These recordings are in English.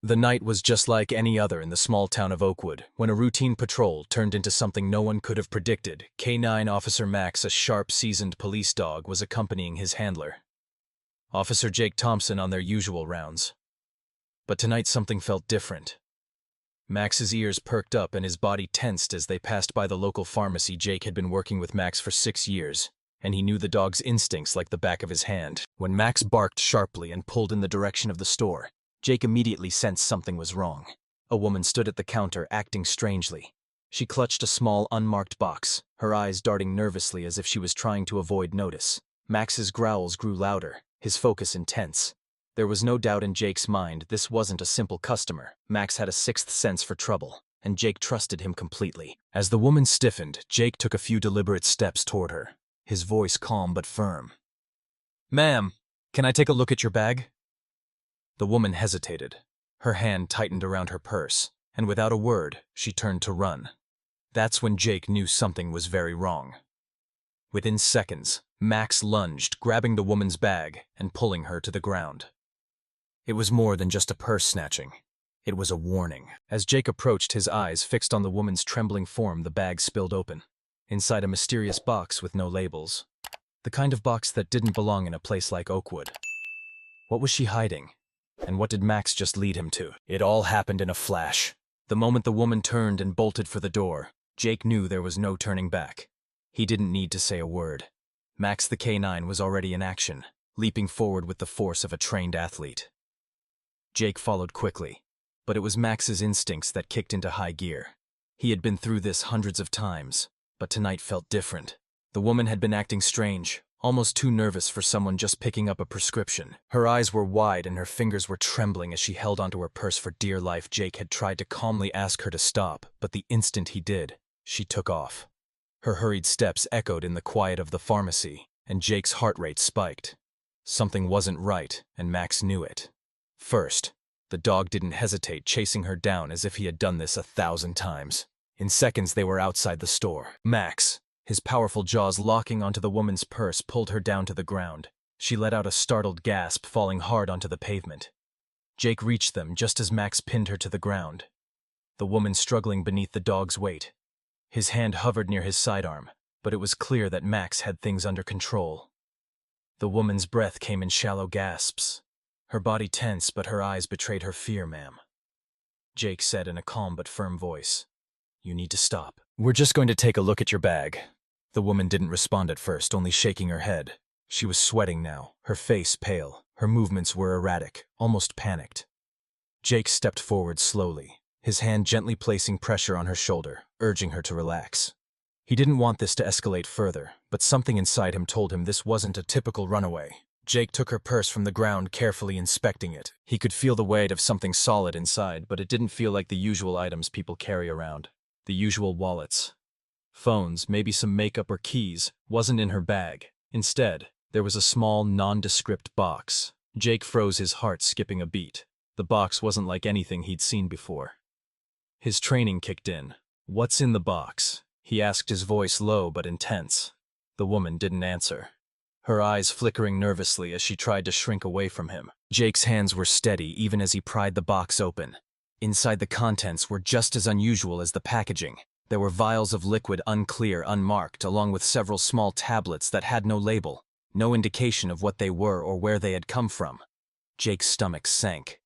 The night was just like any other in the small town of Oakwood, when a routine patrol turned into something no one could have predicted. K-9 Officer Max, a sharp, seasoned police dog, was accompanying his handler, Officer Jake Thompson, on their usual rounds. But tonight something felt different. Max's ears perked up and his body tensed as they passed by the local pharmacy. Jake had been working with Max for 6 years, and he knew the dog's instincts like the back of his hand. When Max barked sharply and pulled in the direction of the store, Jake immediately sensed something was wrong. A woman stood at the counter, acting strangely. She clutched a small, unmarked box, her eyes darting nervously as if she was trying to avoid notice. Max's growls grew louder, his focus intense. There was no doubt in Jake's mind this wasn't a simple customer. Max had a sixth sense for trouble, and Jake trusted him completely. As the woman stiffened, Jake took a few deliberate steps toward her, his voice calm but firm. "Ma'am, can I take a look at your bag?" The woman hesitated. Her hand tightened around her purse, and without a word, she turned to run. That's when Jake knew something was very wrong. Within seconds, Max lunged, grabbing the woman's bag and pulling her to the ground. It was more than just a purse snatching. It was a warning. As Jake approached, his eyes fixed on the woman's trembling form, the bag spilled open. Inside, a mysterious box with no labels. The kind of box that didn't belong in a place like Oakwood. What was she hiding? And what did Max just lead him to? It all happened in a flash. The moment the woman turned and bolted for the door, Jake knew there was no turning back. He didn't need to say a word. Max the K-9 was already in action, leaping forward with the force of a trained athlete. Jake followed quickly, but it was Max's instincts that kicked into high gear. He had been through this hundreds of times, but tonight felt different. The woman had been acting strange, almost too nervous for someone just picking up a prescription. Her eyes were wide and her fingers were trembling as she held onto her purse for dear life. Jake had tried to calmly ask her to stop, but the instant he did, she took off. Her hurried steps echoed in the quiet of the pharmacy, and Jake's heart rate spiked. Something wasn't right, and Max knew it. First, the dog didn't hesitate, chasing her down as if he had done this 1,000 times. In seconds, they were outside the store. Max, his powerful jaws locking onto the woman's purse, pulled her down to the ground. She let out a startled gasp, falling hard onto the pavement. Jake reached them just as Max pinned her to the ground, the woman struggling beneath the dog's weight. His hand hovered near his sidearm, but it was clear that Max had things under control. The woman's breath came in shallow gasps. Her body tense, but her eyes betrayed her fear. "Ma'am," Jake said in a calm but firm voice, "you need to stop. We're just going to take a look at your bag." The woman didn't respond at first, only shaking her head. She was sweating now, her face pale. Her movements were erratic, almost panicked. Jake stepped forward slowly, his hand gently placing pressure on her shoulder, urging her to relax. He didn't want this to escalate further, but something inside him told him this wasn't a typical runaway. Jake took her purse from the ground, carefully inspecting it. He could feel the weight of something solid inside, but it didn't feel like the usual items people carry around. The usual wallets, phones, maybe some makeup or keys, wasn't in her bag. Instead, there was a small, nondescript box. Jake froze, his heart skipping a beat. The box wasn't like anything he'd seen before. His training kicked in. "What's in the box?" he asked, his voice low but intense. The woman didn't answer, her eyes flickering nervously as she tried to shrink away from him. Jake's hands were steady even as he pried the box open. Inside, the contents were just as unusual as the packaging. There were vials of liquid, unclear, unmarked, along with several small tablets that had no label, no indication of what they were or where they had come from. Jake's stomach sank.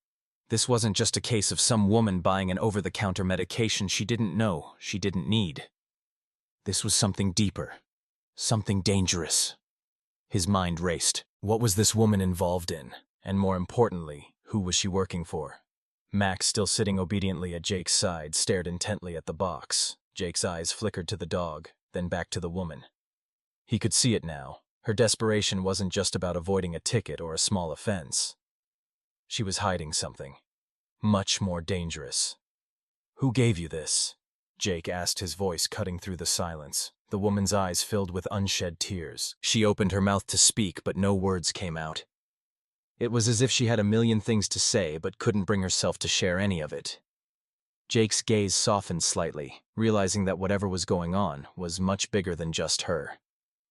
This wasn't just a case of some woman buying an over-the-counter medication she didn't know, she didn't need. This was something deeper, something dangerous. His mind raced. What was this woman involved in? And more importantly, who was she working for? Max, still sitting obediently at Jake's side, stared intently at the box. Jake's eyes flickered to the dog, then back to the woman. He could see it now. Her desperation wasn't just about avoiding a ticket or a small offense. She was hiding something much more dangerous. "Who gave you this?" Jake asked, his voice cutting through the silence. The woman's eyes filled with unshed tears. She opened her mouth to speak, but no words came out. It was as if she had a million things to say, but couldn't bring herself to share any of it. Jake's gaze softened slightly, realizing that whatever was going on was much bigger than just her.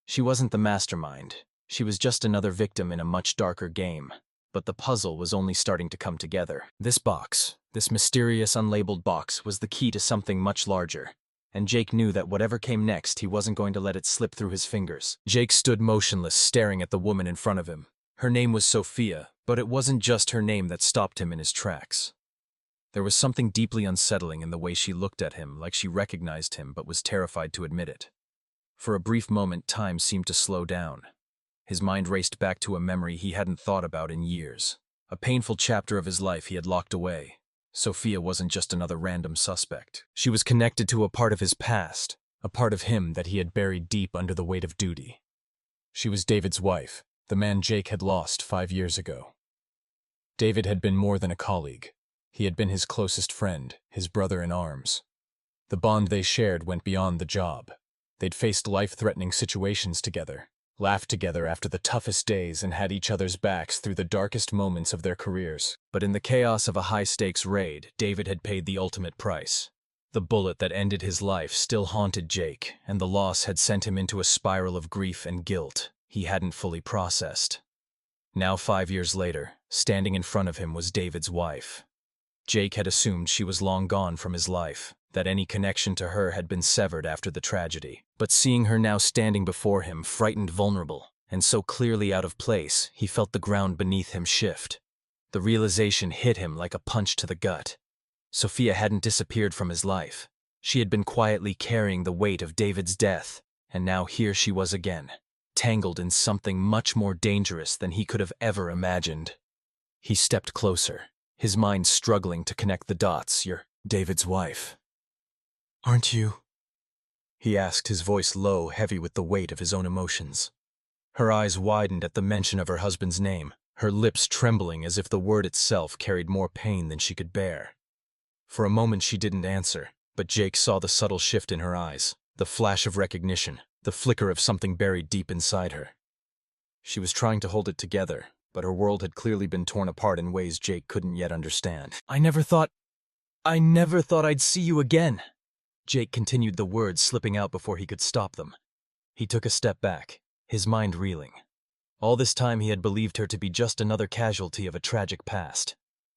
She wasn't the mastermind. She was just another victim in a much darker game. But the puzzle was only starting to come together. This box, this mysterious unlabeled box, was the key to something much larger. And Jake knew that whatever came next, he wasn't going to let it slip through his fingers. Jake stood motionless, staring at the woman in front of him. Her name was Sophia, but it wasn't just her name that stopped him in his tracks. There was something deeply unsettling in the way she looked at him, like she recognized him but was terrified to admit it. For a brief moment, time seemed to slow down. His mind raced back to a memory he hadn't thought about in years. A painful chapter of his life he had locked away. Sophia wasn't just another random suspect. She was connected to a part of his past, a part of him that he had buried deep under the weight of duty. She was David's wife, the man Jake had lost 5 years ago. David had been more than a colleague. He had been his closest friend, his brother in arms. The bond they shared went beyond the job. They'd faced life-threatening situations together, laughed together after the toughest days, and had each other's backs through the darkest moments of their careers. But in the chaos of a high-stakes raid, David had paid the ultimate price. The bullet that ended his life still haunted Jake, and the loss had sent him into a spiral of grief and guilt he hadn't fully processed. Now, 5 years later, standing in front of him was David's wife. Jake had assumed she was long gone from his life, that any connection to her had been severed after the tragedy. But seeing her now standing before him, frightened, vulnerable, and so clearly out of place, he felt the ground beneath him shift. The realization hit him like a punch to the gut. Sophia hadn't disappeared from his life. She had been quietly carrying the weight of David's death, and now here she was again, tangled in something much more dangerous than he could have ever imagined. He stepped closer, his mind struggling to connect the dots. "You're David's wife, aren't you?" he asked, his voice low, heavy with the weight of his own emotions. Her eyes widened at the mention of her husband's name, her lips trembling as if the word itself carried more pain than she could bear. For a moment she didn't answer, but Jake saw the subtle shift in her eyes, the flash of recognition, the flicker of something buried deep inside her. She was trying to hold it together, but her world had clearly been torn apart in ways Jake couldn't yet understand. I never thought I'd see you again." Jake continued, the words slipping out before he could stop them. He took a step back, his mind reeling. All this time he had believed her to be just another casualty of a tragic past.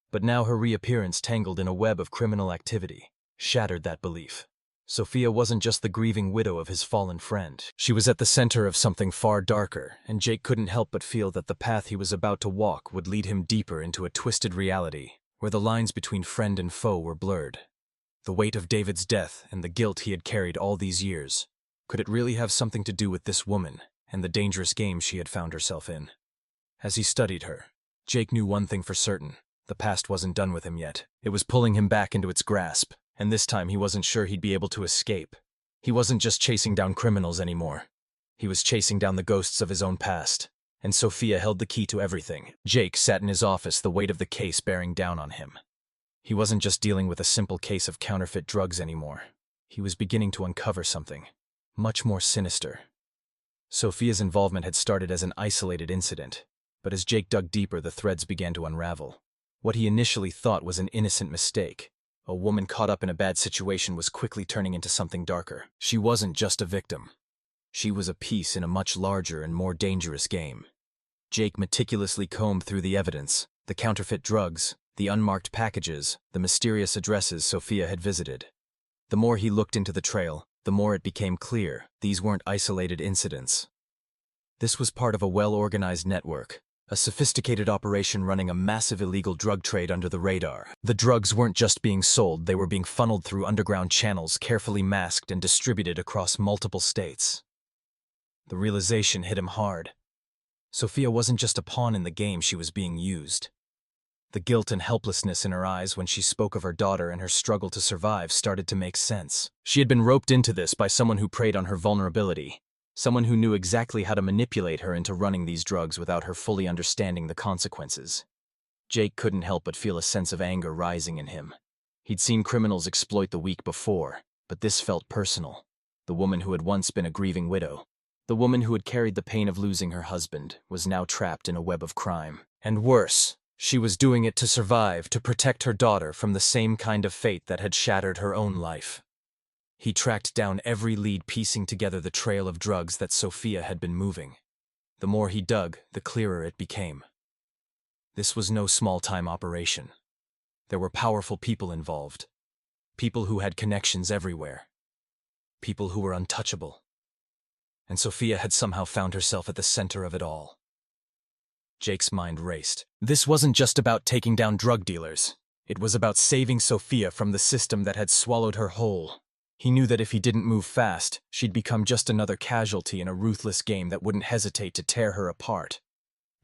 But now her reappearance, tangled in a web of criminal activity, shattered that belief. Sophia wasn't just the grieving widow of his fallen friend. She was at the center of something far darker, and Jake couldn't help but feel that the path he was about to walk would lead him deeper into a twisted reality, where the lines between friend and foe were blurred. The weight of David's death and the guilt he had carried all these years. Could it really have something to do with this woman and the dangerous game she had found herself in? As he studied her, Jake knew one thing for certain. The past wasn't done with him yet. It was pulling him back into its grasp, and this time he wasn't sure he'd be able to escape. He wasn't just chasing down criminals anymore. He was chasing down the ghosts of his own past, and Sophia held the key to everything. Jake sat in his office, the weight of the case bearing down on him. He wasn't just dealing with a simple case of counterfeit drugs anymore. He was beginning to uncover something much more sinister. Sophia's involvement had started as an isolated incident, but as Jake dug deeper, the threads began to unravel. What he initially thought was an innocent mistake, a woman caught up in a bad situation, was quickly turning into something darker. She wasn't just a victim. She was a piece in a much larger and more dangerous game. Jake meticulously combed through the evidence, the counterfeit drugs, the unmarked packages, the mysterious addresses Sophia had visited. The more he looked into the trail, the more it became clear these weren't isolated incidents. This was part of a well-organized network, a sophisticated operation running a massive illegal drug trade under the radar. The drugs weren't just being sold, they were being funneled through underground channels, carefully masked and distributed across multiple states. The realization hit him hard. Sophia wasn't just a pawn in the game, she was being used. The guilt and helplessness in her eyes when she spoke of her daughter and her struggle to survive started to make sense. She had been roped into this by someone who preyed on her vulnerability, someone who knew exactly how to manipulate her into running these drugs without her fully understanding the consequences. Jake couldn't help but feel a sense of anger rising in him. He'd seen criminals exploit the weak before, but this felt personal. The woman who had once been a grieving widow, the woman who had carried the pain of losing her husband, was now trapped in a web of crime. And worse, she was doing it to survive, to protect her daughter from the same kind of fate that had shattered her own life. He tracked down every lead, piecing together the trail of drugs that Sophia had been moving. The more he dug, the clearer it became. This was no small-time operation. There were powerful people involved. People who had connections everywhere. People who were untouchable. And Sophia had somehow found herself at the center of it all. Jake's mind raced. This wasn't just about taking down drug dealers. It was about saving Sophia from the system that had swallowed her whole. He knew that if he didn't move fast, she'd become just another casualty in a ruthless game that wouldn't hesitate to tear her apart.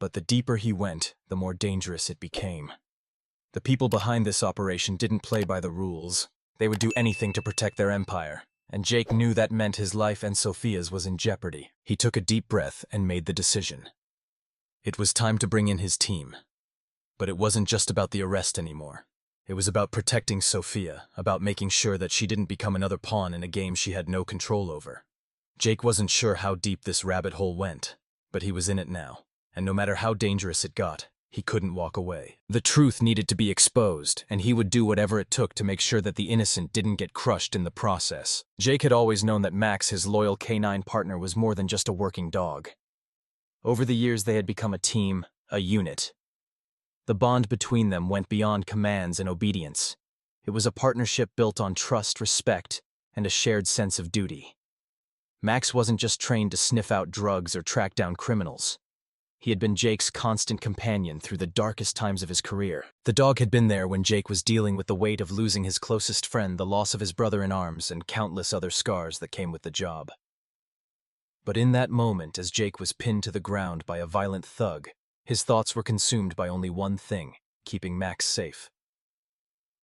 But the deeper he went, the more dangerous it became. The people behind this operation didn't play by the rules. They would do anything to protect their empire, and Jake knew that meant his life and Sophia's was in jeopardy. He took a deep breath and made the decision. It was time to bring in his team. But it wasn't just about the arrest anymore. It was about protecting Sophia, about making sure that she didn't become another pawn in a game she had no control over. Jake wasn't sure how deep this rabbit hole went, but he was in it now, and no matter how dangerous it got, he couldn't walk away. The truth needed to be exposed, and he would do whatever it took to make sure that the innocent didn't get crushed in the process. Jake had always known that Max, his loyal canine partner, was more than just a working dog. Over the years, they had become a team, a unit. The bond between them went beyond commands and obedience. It was a partnership built on trust, respect, and a shared sense of duty. Max wasn't just trained to sniff out drugs or track down criminals. He had been Jake's constant companion through the darkest times of his career. The dog had been there when Jake was dealing with the weight of losing his closest friend, the loss of his brother in arms, and countless other scars that came with the job. But in that moment, as Jake was pinned to the ground by a violent thug, his thoughts were consumed by only one thing: keeping Max safe.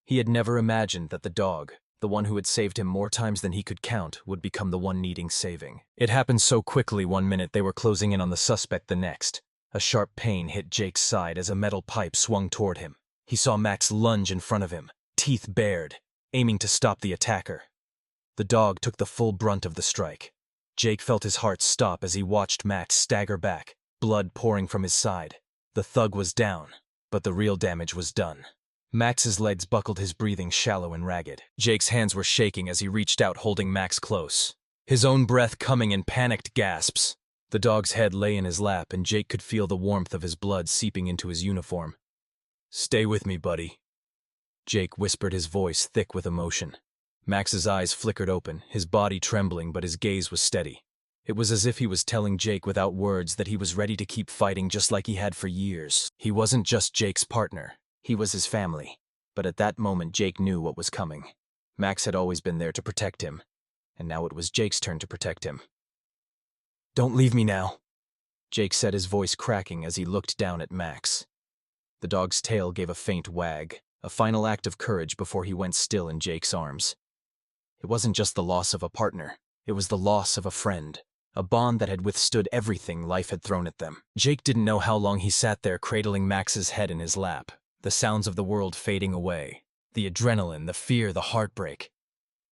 He had never imagined that the dog, the one who had saved him more times than he could count, would become the one needing saving. It happened so quickly. One minute they were closing in on the suspect, the next. A sharp pain hit Jake's side as a metal pipe swung toward him. He saw Max lunge in front of him, teeth bared, aiming to stop the attacker. The dog took the full brunt of the strike. Jake felt his heart stop as he watched Max stagger back, blood pouring from his side. The thug was down, but the real damage was done. Max's legs buckled, his breathing shallow and ragged. Jake's hands were shaking as he reached out, holding Max close, his own breath coming in panicked gasps. The dog's head lay in his lap, and Jake could feel the warmth of his blood seeping into his uniform. "Stay with me, buddy," Jake whispered, his voice thick with emotion. Max's eyes flickered open, his body trembling, but his gaze was steady. It was as if he was telling Jake without words that he was ready to keep fighting just like he had for years. He wasn't just Jake's partner, he was his family. But at that moment, Jake knew what was coming. Max had always been there to protect him, and now it was Jake's turn to protect him. "Don't leave me now," Jake said, his voice cracking as he looked down at Max. The dog's tail gave a faint wag, a final act of courage before he went still in Jake's arms. It wasn't just the loss of a partner, it was the loss of a friend. A bond that had withstood everything life had thrown at them. Jake didn't know how long he sat there cradling Max's head in his lap, the sounds of the world fading away, the adrenaline, the fear, the heartbreak.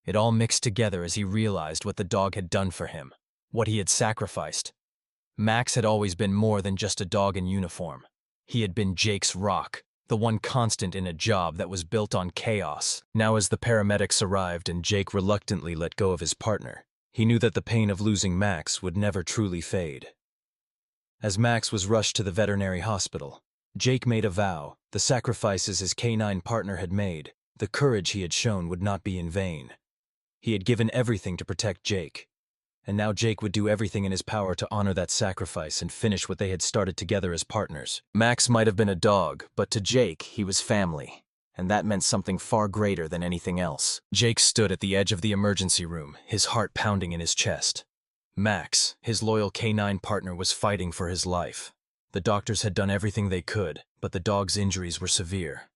It all mixed together as he realized what the dog had done for him, what he had sacrificed. Max had always been more than just a dog in uniform. He had been Jake's rock, the one constant in a job that was built on chaos. Now as the paramedics arrived and Jake reluctantly let go of his partner, he knew that the pain of losing Max would never truly fade. As Max was rushed to the veterinary hospital, Jake made a vow: the sacrifices his canine partner had made, the courage he had shown would not be in vain. He had given everything to protect Jake, and now Jake would do everything in his power to honor that sacrifice and finish what they had started together as partners. Max might have been a dog, but to Jake, he was family. And that meant something far greater than anything else. Jake stood at the edge of the emergency room, his heart pounding in his chest. Max, his loyal canine partner, was fighting for his life. The doctors had done everything they could, but the dog's injuries were severe.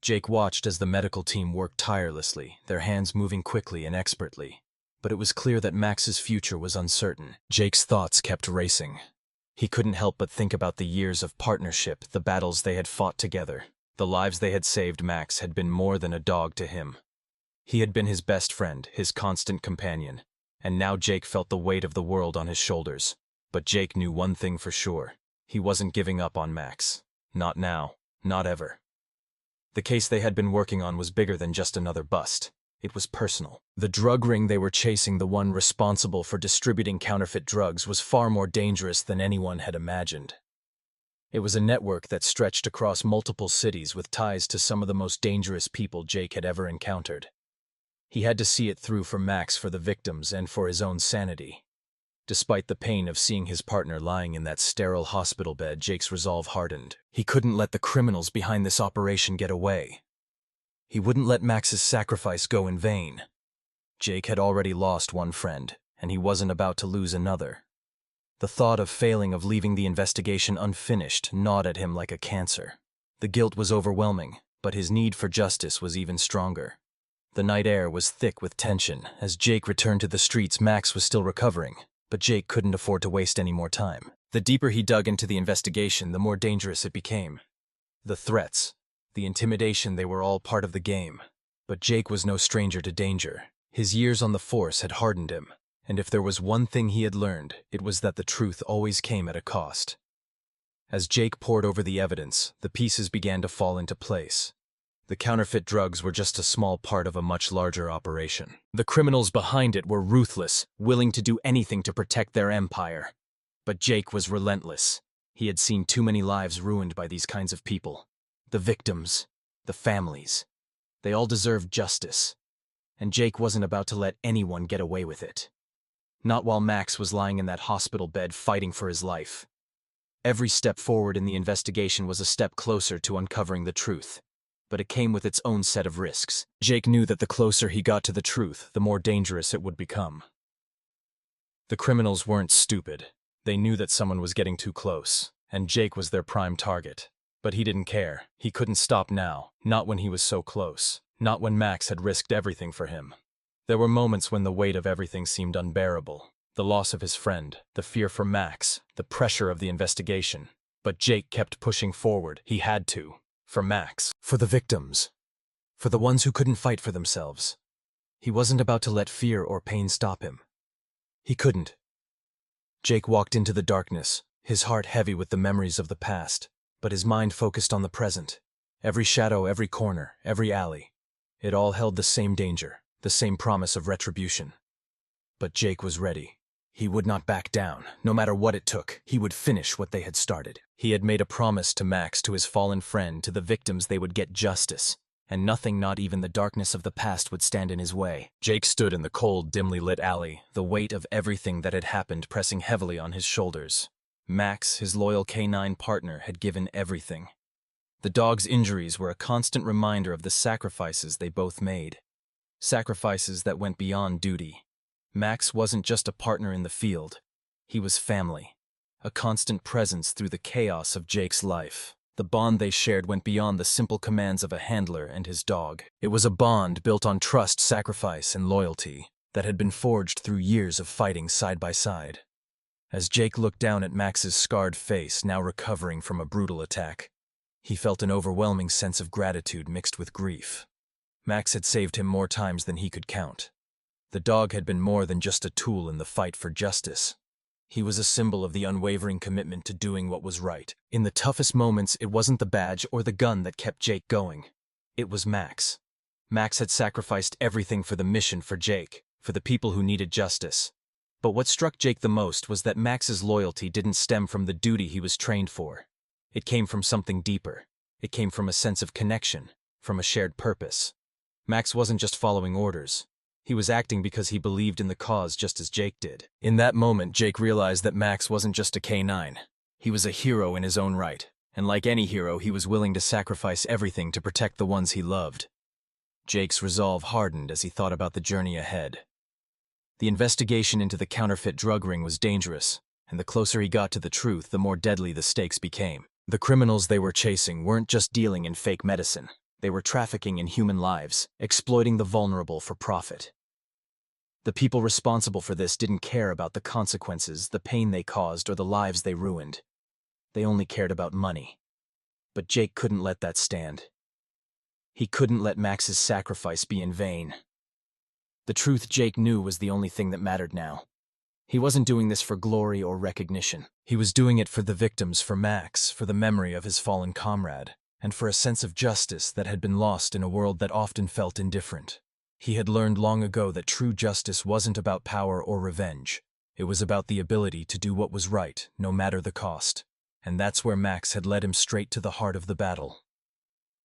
Jake watched as the medical team worked tirelessly, their hands moving quickly and expertly. But it was clear that Max's future was uncertain. Jake's thoughts kept racing. He couldn't help but think about the years of partnership, the battles they had fought together. The lives they had saved. Max had been more than a dog to him. He had been his best friend, his constant companion, and now Jake felt the weight of the world on his shoulders. But Jake knew one thing for sure: he wasn't giving up on Max. Not now, not ever. The case they had been working on was bigger than just another bust. It was personal. The drug ring they were chasing, the one responsible for distributing counterfeit drugs, was far more dangerous than anyone had imagined. It was a network that stretched across multiple cities with ties to some of the most dangerous people Jake had ever encountered. He had to see it through for Max, for the victims, and for his own sanity. Despite the pain of seeing his partner lying in that sterile hospital bed, Jake's resolve hardened. He couldn't let the criminals behind this operation get away. He wouldn't let Max's sacrifice go in vain. Jake had already lost one friend, and he wasn't about to lose another. The thought of leaving the investigation unfinished gnawed at him like a cancer. The guilt was overwhelming, but his need for justice was even stronger. The night air was thick with tension. As Jake returned to the streets, Max was still recovering, but Jake couldn't afford to waste any more time. The deeper he dug into the investigation, the more dangerous it became. The threats, the intimidation, they were all part of the game. But Jake was no stranger to danger. His years on the force had hardened him, and if there was one thing he had learned, it was that the truth always came at a cost. As Jake pored over the evidence, the pieces began to fall into place. The counterfeit drugs were just a small part of a much larger operation. The criminals behind it were ruthless, willing to do anything to protect their empire. But Jake was relentless. He had seen too many lives ruined by these kinds of people. The victims, the families. They all deserved justice. And Jake wasn't about to let anyone get away with it. Not while Max was lying in that hospital bed fighting for his life. Every step forward in the investigation was a step closer to uncovering the truth. But it came with its own set of risks. Jake knew that the closer he got to the truth, the more dangerous it would become. The criminals weren't stupid. They knew that someone was getting too close, and Jake was their prime target. But he didn't care. He couldn't stop now, not when he was so close, not when Max had risked everything for him. There were moments when the weight of everything seemed unbearable. The loss of his friend, the fear for Max, the pressure of the investigation. But Jake kept pushing forward. He had to. For Max, for the victims, for the ones who couldn't fight for themselves. He wasn't about to let fear or pain stop him. He couldn't. Jake walked into the darkness, his heart heavy with the memories of the past, but his mind focused on the present. Every shadow, every corner, every alley. It all held the same danger, the same promise of retribution. But Jake was ready. He would not back down. No matter what it took, he would finish what they had started. He had made a promise to Max, to his fallen friend, to the victims they would get justice, and nothing, not even the darkness of the past, would stand in his way. Jake stood in the cold, dimly lit alley, the weight of everything that had happened pressing heavily on his shoulders. Max, his loyal canine partner, had given everything. The dog's injuries were a constant reminder of the sacrifices they both made. Sacrifices that went beyond duty. Max wasn't just a partner in the field. He was family. A constant presence through the chaos of Jake's life. The bond they shared went beyond the simple commands of a handler and his dog. It was a bond built on trust, sacrifice, and loyalty that had been forged through years of fighting side by side. As Jake looked down at Max's scarred face, now recovering from a brutal attack, he felt an overwhelming sense of gratitude mixed with grief. Max had saved him more times than he could count. The dog had been more than just a tool in the fight for justice. He was a symbol of the unwavering commitment to doing what was right. In the toughest moments, it wasn't the badge or the gun that kept Jake going. It was Max. Max had sacrificed everything for the mission, for Jake, for the people who needed justice. But what struck Jake the most was that Max's loyalty didn't stem from the duty he was trained for. It came from something deeper. It came from a sense of connection, from a shared purpose. Max wasn't just following orders. He was acting because he believed in the cause just as Jake did. In that moment, Jake realized that Max wasn't just a canine. He was a hero in his own right, and like any hero, he was willing to sacrifice everything to protect the ones he loved. Jake's resolve hardened as he thought about the journey ahead. The investigation into the counterfeit drug ring was dangerous, and the closer he got to the truth, the more deadly the stakes became. The criminals they were chasing weren't just dealing in fake medicine. They were trafficking in human lives, exploiting the vulnerable for profit. The people responsible for this didn't care about the consequences, the pain they caused, or the lives they ruined. They only cared about money. But Jake couldn't let that stand. He couldn't let Max's sacrifice be in vain. The truth, Jake knew, was the only thing that mattered now. He wasn't doing this for glory or recognition. He was doing it for the victims, for Max, for the memory of his fallen comrade, and for a sense of justice that had been lost in a world that often felt indifferent. He had learned long ago that true justice wasn't about power or revenge. It was about the ability to do what was right, no matter the cost. And that's where Max had led him straight to the heart of the battle.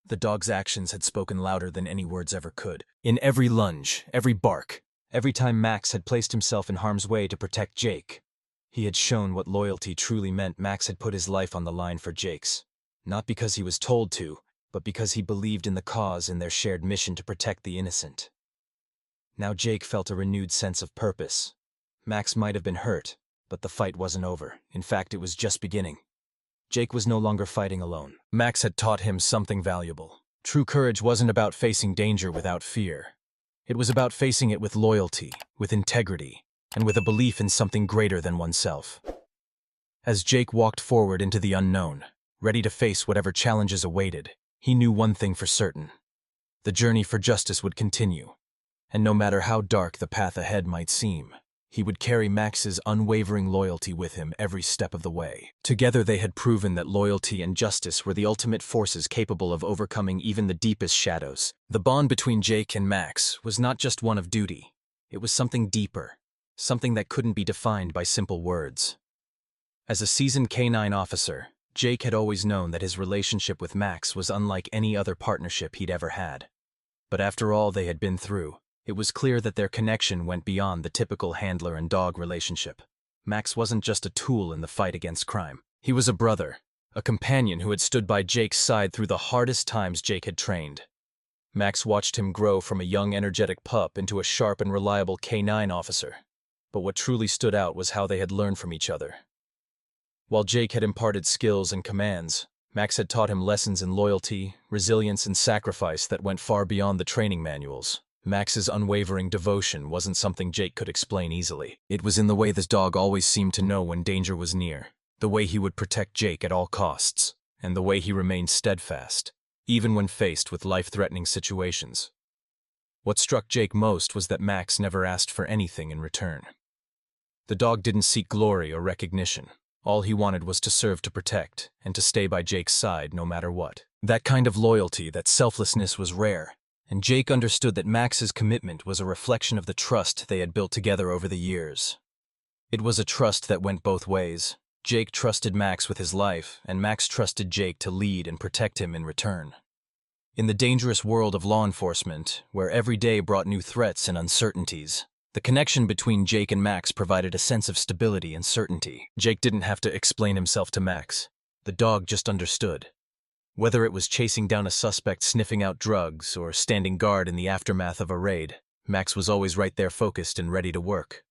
The dog's actions had spoken louder than any words ever could. In every lunge, every bark, every time Max had placed himself in harm's way to protect Jake, he had shown what loyalty truly meant. Max had put his life on the line for Jake's, not because he was told to, but because he believed in the cause and their shared mission to protect the innocent. Now Jake felt a renewed sense of purpose. Max might have been hurt, but the fight wasn't over. In fact, it was just beginning. Jake was no longer fighting alone. Max had taught him something valuable. True courage wasn't about facing danger without fear. It was about facing it with loyalty, with integrity, and with a belief in something greater than oneself. As Jake walked forward into the unknown, ready to face whatever challenges awaited, he knew one thing for certain. The journey for justice would continue, and no matter how dark the path ahead might seem, he would carry Max's unwavering loyalty with him every step of the way. Together they had proven that loyalty and justice were the ultimate forces capable of overcoming even the deepest shadows. The bond between Jake and Max was not just one of duty. It was something deeper, something that couldn't be defined by simple words. As a seasoned canine officer, Jake had always known that his relationship with Max was unlike any other partnership he'd ever had. But after all they had been through, it was clear that their connection went beyond the typical handler and dog relationship. Max wasn't just a tool in the fight against crime. He was a brother, a companion who had stood by Jake's side through the hardest times Jake had trained. Max watched him grow from a young, energetic pup into a sharp and reliable canine officer. But what truly stood out was how they had learned from each other. While Jake had imparted skills and commands, Max had taught him lessons in loyalty, resilience, and sacrifice that went far beyond the training manuals. Max's unwavering devotion wasn't something Jake could explain easily. It was in the way this dog always seemed to know when danger was near, the way he would protect Jake at all costs, and the way he remained steadfast, even when faced with life-threatening situations. What struck Jake most was that Max never asked for anything in return. The dog didn't seek glory or recognition. All he wanted was to serve to protect, and to stay by Jake's side no matter what. That kind of loyalty, that selflessness was rare, and Jake understood that Max's commitment was a reflection of the trust they had built together over the years. It was a trust that went both ways. Jake trusted Max with his life, and Max trusted Jake to lead and protect him in return. In the dangerous world of law enforcement, where every day brought new threats and uncertainties, the connection between Jake and Max provided a sense of stability and certainty. Jake didn't have to explain himself to Max. The dog just understood. Whether it was chasing down a suspect sniffing out drugs or standing guard in the aftermath of a raid, Max was always right there, focused and ready to work.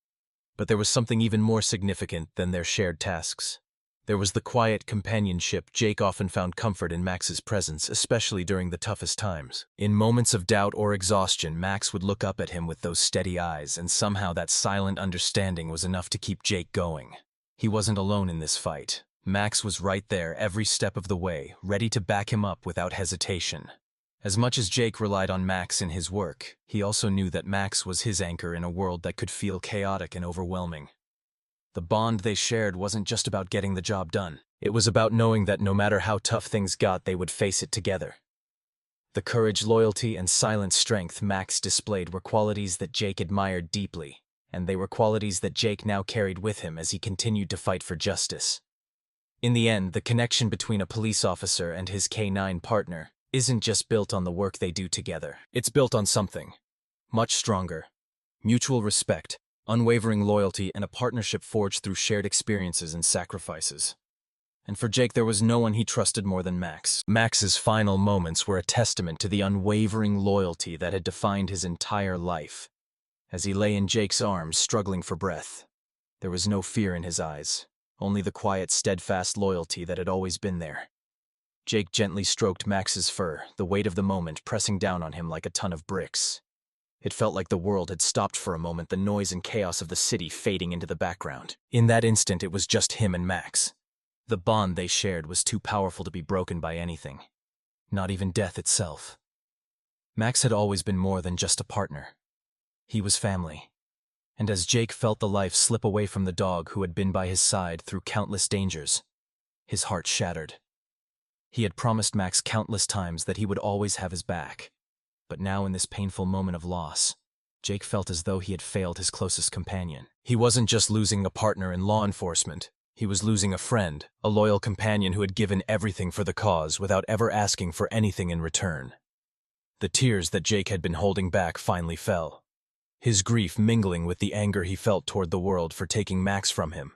But there was something even more significant than their shared tasks. There was the quiet companionship. Jake often found comfort in Max's presence, especially during the toughest times. In moments of doubt or exhaustion, Max would look up at him with those steady eyes, and somehow that silent understanding was enough to keep Jake going. He wasn't alone in this fight. Max was right there every step of the way, ready to back him up without hesitation. As much as Jake relied on Max in his work, he also knew that Max was his anchor in a world that could feel chaotic and overwhelming. The bond they shared wasn't just about getting the job done. It was about knowing that no matter how tough things got, they would face it together. The courage, loyalty, and silent strength Max displayed were qualities that Jake admired deeply, and they were qualities that Jake now carried with him as he continued to fight for justice. In the end, the connection between a police officer and his canine partner isn't just built on the work they do together. It's built on something much stronger: mutual respect, unwavering loyalty, and a partnership forged through shared experiences and sacrifices. And for Jake, there was no one he trusted more than Max. Max's final moments were a testament to the unwavering loyalty that had defined his entire life. As he lay in Jake's arms, struggling for breath, there was no fear in his eyes, only the quiet, steadfast loyalty that had always been there. Jake gently stroked Max's fur, the weight of the moment pressing down on him like a ton of bricks. It felt like the world had stopped for a moment, the noise and chaos of the city fading into the background. In that instant, it was just him and Max. The bond they shared was too powerful to be broken by anything, not even death itself. Max had always been more than just a partner. He was family. And as Jake felt the life slip away from the dog who had been by his side through countless dangers, his heart shattered. He had promised Max countless times that he would always have his back. But now, in this painful moment of loss, Jake felt as though he had failed his closest companion. He wasn't just losing a partner in law enforcement. He was losing a friend, a loyal companion who had given everything for the cause without ever asking for anything in return. The tears that Jake had been holding back finally fell, his grief mingling with the anger he felt toward the world for taking Max from him.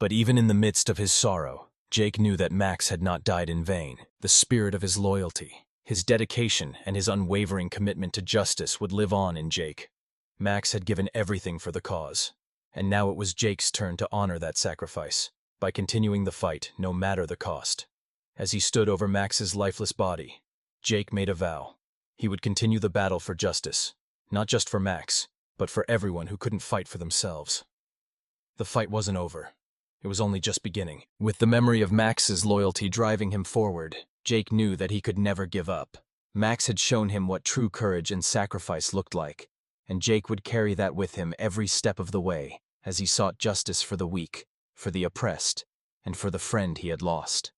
But even in the midst of his sorrow, Jake knew that Max had not died in vain. The spirit of his loyalty, his dedication, and his unwavering commitment to justice would live on in Jake. Max had given everything for the cause, and now it was Jake's turn to honor that sacrifice by continuing the fight no matter the cost. As he stood over Max's lifeless body, Jake made a vow. He would continue the battle for justice, not just for Max, but for everyone who couldn't fight for themselves. The fight wasn't over. It was only just beginning. With the memory of Max's loyalty driving him forward, Jake knew that he could never give up. Max had shown him what true courage and sacrifice looked like, and Jake would carry that with him every step of the way as he sought justice for the weak, for the oppressed, and for the friend he had lost.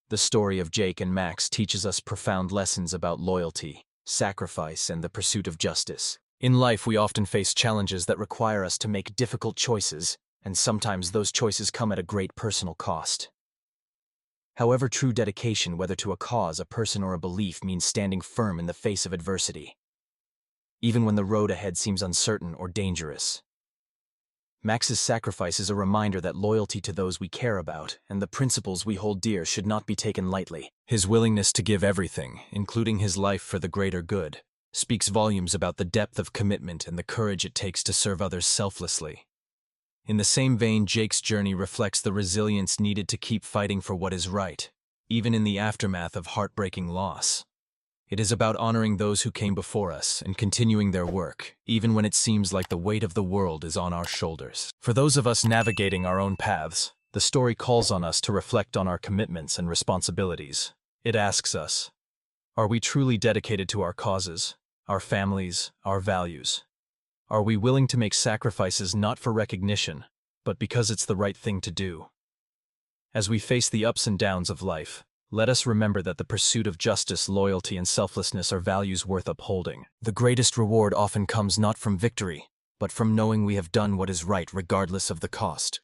The story of Jake and Max teaches us profound lessons about loyalty, sacrifice, and the pursuit of justice. In life, we often face challenges that require us to make difficult choices, and sometimes those choices come at a great personal cost. However, true dedication, whether to a cause, a person, or a belief, means standing firm in the face of adversity, even when the road ahead seems uncertain or dangerous. Max's sacrifice is a reminder that loyalty to those we care about and the principles we hold dear should not be taken lightly. His willingness to give everything, including his life for the greater good, speaks volumes about the depth of commitment and the courage it takes to serve others selflessly. In the same vein, Jake's journey reflects the resilience needed to keep fighting for what is right, even in the aftermath of heartbreaking loss. It is about honoring those who came before us and continuing their work, even when it seems like the weight of the world is on our shoulders. For those of us navigating our own paths, the story calls on us to reflect on our commitments and responsibilities. It asks us, are we truly dedicated to our causes, our families, our values? Are we willing to make sacrifices not for recognition, but because it's the right thing to do? As we face the ups and downs of life, let us remember that the pursuit of justice, loyalty, and selflessness are values worth upholding. The greatest reward often comes not from victory, but from knowing we have done what is right regardless of the cost.